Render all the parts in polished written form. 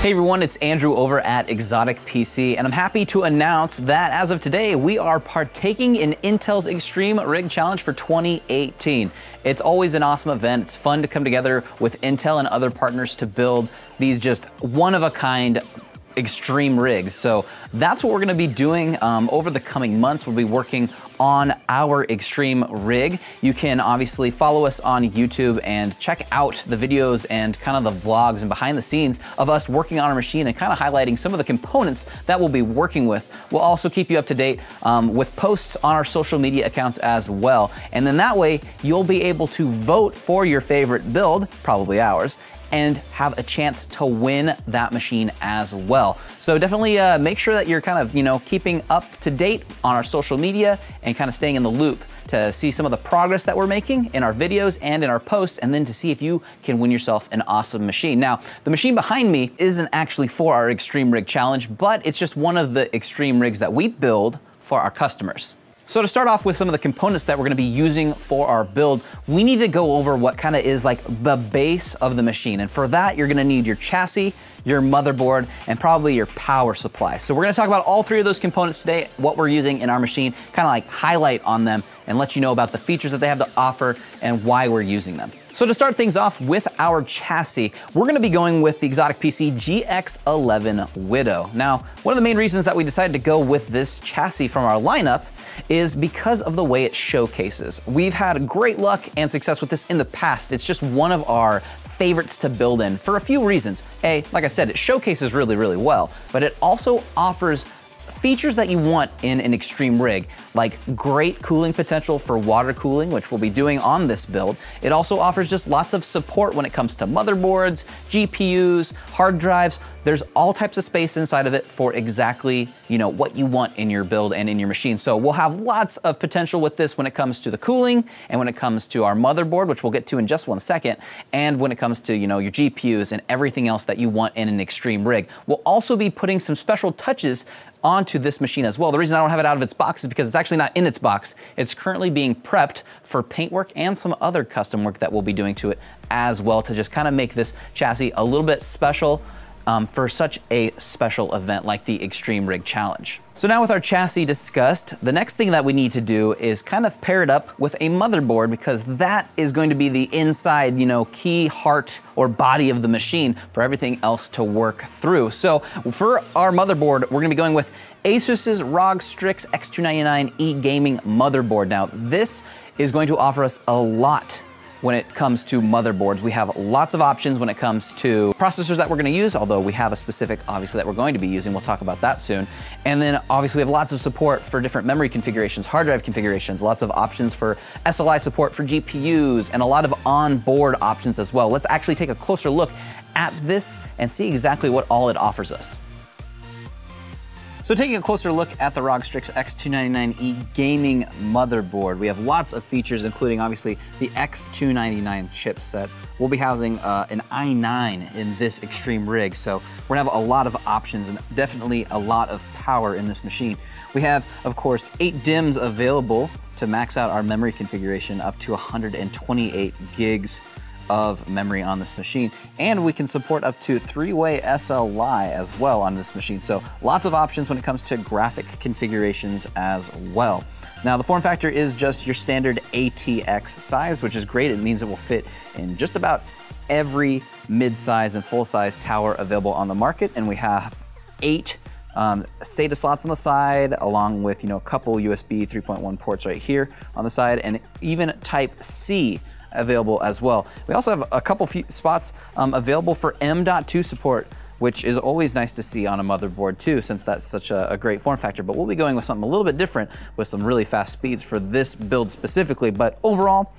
Hey everyone, it's Andrew over at Exotic PC, and I'm happy to announce that as of today, we are partaking in Intel's Extreme Rig Challenge for 2018. It's always an awesome event. It's fun to come together with Intel and other partners to build these just one-of-a-kind extreme rigs. So that's what we're gonna be doing over the coming months. We'll be working on our extreme rig. You can obviously follow us on YouTube and check out the videos and kind of the vlogs and behind the scenes of us working on our machine and kind of highlighting some of the components that we'll be working with. We'll also keep you up to date with posts on our social media accounts as well. And then that way you'll be able to vote for your favorite build, probably ours, and have a chance to win that machine as well. So definitely make sure that you're kind of, keeping up to date on our social media and kind of staying in the loop to see some of the progress that we're making in our videos and in our posts, and then to see if you can win yourself an awesome machine. Now, the machine behind me isn't actually for our Extreme Rig Challenge, but it's just one of the extreme rigs that we build for our customers. So to start off with some of the components that we're gonna be using for our build, we need to go over what kind of is like the base of the machine. And for that, you're gonna need your chassis, your motherboard, and probably your power supply. So we're gonna talk about all three of those components today, what we're using in our machine, kind of like highlight on them and let you know about the features that they have to offer and why we're using them. So to start things off with our chassis, we're gonna be going with the Exotic PC GX11 Widow. Now, one of the main reasons that we decided to go with this chassis from our lineup is because of the way it showcases. We've had great luck and success with this in the past. It's just one of our favorites to build in for a few reasons. A, like I said, it showcases really, really well, but it also offers features that you want in an extreme rig, like great cooling potential for water cooling, which we'll be doing on this build. It also offers just lots of support when it comes to motherboards, GPUs, hard drives. There's all types of space inside of it for exactly, what you want in your build and in your machine. So we'll have lots of potential with this when it comes to the cooling and when it comes to our motherboard, which we'll get to in just one second, and when it comes to, your GPUs and everything else that you want in an extreme rig. We'll also be putting some special touches onto this machine as well. The reason I don't have it out of its box is because it's actually not in its box. It's currently being prepped for paint work and some other custom work that we'll be doing to it as well, to just kind of make this chassis a little bit special for such a special event like the Extreme Rig Challenge. So now with our chassis discussed, the next thing that we need to do is kind of pair it up with a motherboard, because that is going to be the inside, key heart or body of the machine for everything else to work through. So for our motherboard, we're gonna be going with Asus's ROG Strix X299E gaming motherboard. Now, this is going to offer us a lot when it comes to motherboards. We have lots of options when it comes to processors that we're gonna use, although we have a specific, obviously, that we're going to be using. We'll talk about that soon. And then obviously we have lots of support for different memory configurations, hard drive configurations, lots of options for SLI support for GPUs, and a lot of onboard options as well. Let's actually take a closer look at this and see exactly what all it offers us. So taking a closer look at the ROG Strix X299E gaming motherboard, we have lots of features, including obviously the X299 chipset. We'll be housing an i9 in this extreme rig, so we're gonna have a lot of options and definitely a lot of power in this machine. We have, of course, 8 DIMMs available to max out our memory configuration up to 128 gigs of memory on this machine, and we can support up to 3-way SLI as well on this machine. So lots of options when it comes to graphic configurations as well. Now the form factor is just your standard ATX size, which is great. It means it will fit in just about every mid-size and full-size tower available on the market, and we have 8 SATA slots on the side, along with a couple USB 3.1 ports right here on the side, and even Type-C available as well. We also have a couple spots available for M.2 support, which is always nice to see on a motherboard too, since that's such a great form factor. But we'll be going with something a little bit different with some really fast speeds for this build specifically. But overall,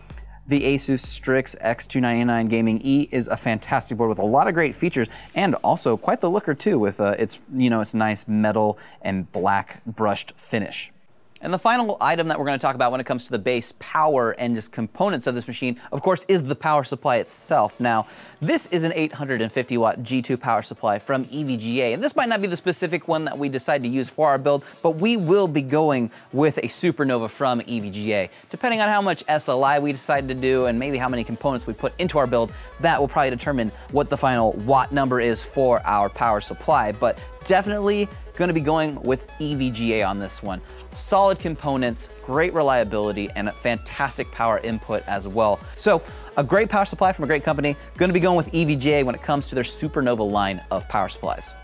the Asus Strix X299 Gaming E is a fantastic board with a lot of great features, and also quite the looker too, with its nice metal and black brushed finish. And the final item that we're going to talk about when it comes to the base power and just components of this machine, of course, is the power supply itself. Now, this is an 850 watt G2 power supply from EVGA, and this might not be the specific one that we decide to use for our build, but we will be going with a Supernova from EVGA. Depending on how much SLI we decide to do and maybe how many components we put into our build, that will probably determine what the final watt number is for our power supply, but definitely going to be going with EVGA on this one. Solid components, great reliability, and a fantastic power input as well. So a great power supply from a great company. Going to be going with EVGA when it comes to their Supernova line of power supplies.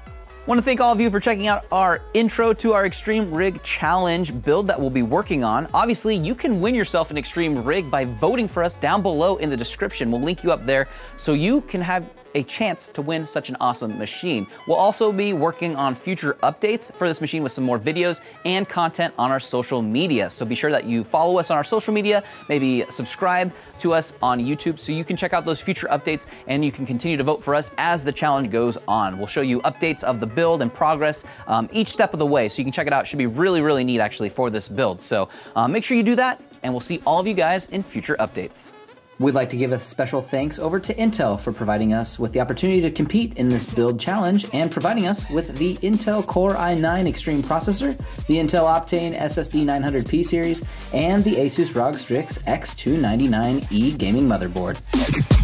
Want to thank all of you for checking out our intro to our Extreme Rig Challenge build that we'll be working on. Obviously, you can win yourself an Extreme Rig by voting for us down below in the description. We'll link you up there so you can have a chance to win such an awesome machine. We'll also be working on future updates for this machine with some more videos and content on our social media. So be sure that you follow us on our social media, maybe subscribe to us on YouTube so you can check out those future updates and you can continue to vote for us as the challenge goes on. We'll show you updates of the build and progress each step of the way, so you can check it out. It should be really, really neat actually for this build. So make sure you do that, and we'll see all of you guys in future updates. We'd like to give a special thanks over to Intel for providing us with the opportunity to compete in this build challenge and providing us with the Intel Core i9 Extreme processor, the Intel Optane SSD 900P series, and the Asus ROG Strix X299E gaming motherboard.